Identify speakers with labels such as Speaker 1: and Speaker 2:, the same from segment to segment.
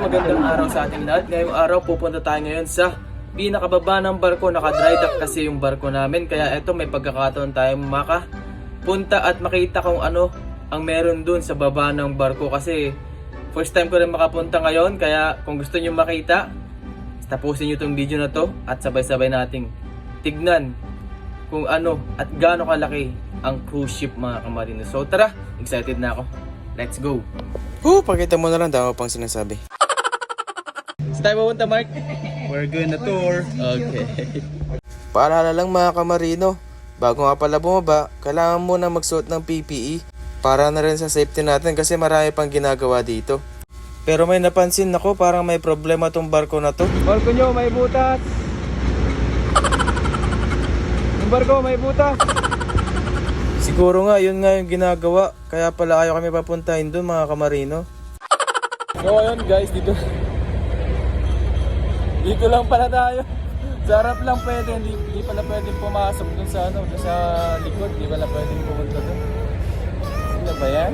Speaker 1: magandang araw sa ating lahat. Ngayong araw pupunta tayo ngayon sa pinakababa ng barko. Naka-dry dock kasi yung barko namin. Kaya eto, may pagkakataon tayo makapunta at makita kung ano ang meron dun sa baba ng barko. Kasi first time ko rin makapunta ngayon. Kaya kung gusto nyo makita, tapusin nyo itong video na to at sabay-sabay nating tignan kung ano at gaano kalaki ang cruise ship mga kamarino. So tara, excited na ako. Let's go!
Speaker 2: Pakita mo na lang, dami pang sinasabi.
Speaker 1: Saan tayo pupunta, Mark?
Speaker 2: We're going na tour.
Speaker 1: Okay.
Speaker 2: Paalala lang mga kamarino, bago nga pala bumaba, kailangan muna magsuot ng PPE para na rin sa safety natin kasi marami pang ginagawa dito. Pero may napansin ako, parang may problema tong barko na to.
Speaker 1: Barko nyo, may butas! Yung barko, may butas!
Speaker 2: Siguro nga, yun nga yung ginagawa. Kaya pala ayaw kami papuntahin doon mga kamarino.
Speaker 1: So ayun guys, dito lang pala tayo. Sa harap lang pwede, hindi pala pwedeng pumasok dun sa dun sa likod. Hindi pala pwedeng pumunta dun. Ano ba yan?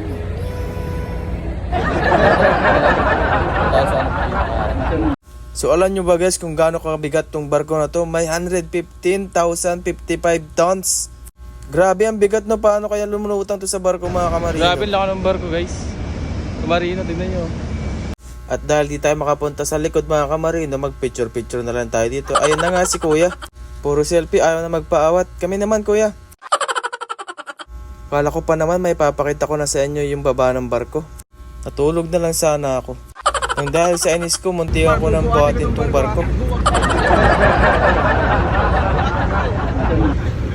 Speaker 2: So alam nyo ba guys kung gaano kabigat tong barko na to? May 115,055 tons. Grabe ang bigat, no? Paano kaya lumulutang to sa barko mga kamarino?
Speaker 1: Grabe lang ng barko guys. Kamarino, tignan nyo.
Speaker 2: At dahil di tayo makapunta sa likod mga kamarino, mag picture na lang tayo dito. Ayun na nga si kuya. Puro selfie, ayaw na magpaawat. Kami naman kuya. Kala ko pa naman may papakita ko na sa inyo yung baba ng barko. Natulog na lang sana ako. Nang dahil sa inis ko, muntikan ko ng buhatin tong barko.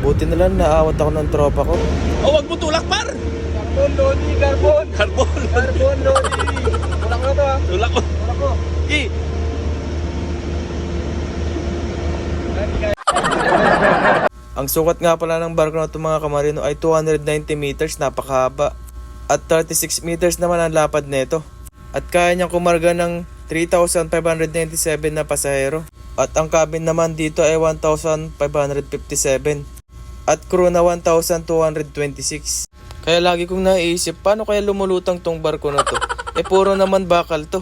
Speaker 2: Buti na lang naawat ako ng tropa ko.
Speaker 1: Oh, wag mo tulak par! Carbon, Lodi, carbon! Carbon, Lodi! Tulak ko na to ha! Tulak ko!
Speaker 2: Ang sukat nga pala ng barko na ito mga kamarino ay 290 meters, napakahaba. At 36 meters naman ang lapad nito. At kaya niyang kumarga ng 3,597 na pasahero. At ang cabin naman dito ay 1,557. At crew na 1,226. Kaya lagi kong naiisip, paano kaya lumulutang tong barko na to? Puro naman bakal to.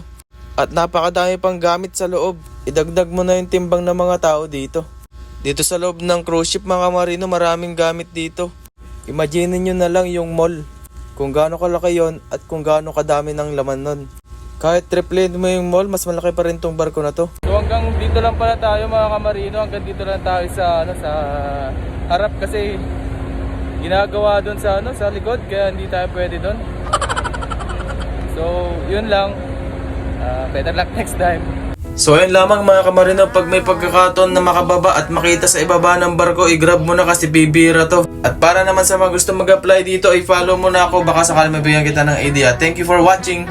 Speaker 2: At napakadami pang gamit sa loob. Idagdag mo na yung timbang ng mga tao dito. Dito sa loob ng cruise ship mga kamarino, maraming gamit dito. Imagine nyo na lang yung mall. Kung gaano kalaki yon at kung gaano kadami ng laman nun. Kahit triple mo yung mall, mas malaki pa rin tong barko na to.
Speaker 1: So hanggang dito lang pala tayo mga kamarino. Hanggang dito lang tayo sa sa harap kasi ginagawa doon sa sa likod kaya hindi tayo pwede doon. So yun lang. Better luck next time.
Speaker 2: So ayun lamang mga kamarino, pag may pagkakataon na makababa at makita sa ibaba ng barko, i-grab mo na kasi bibira to. At para naman sa mga gusto mag-apply dito, i-follow mo na ako, baka sakali mabigyan kita ng idea. Thank you for watching!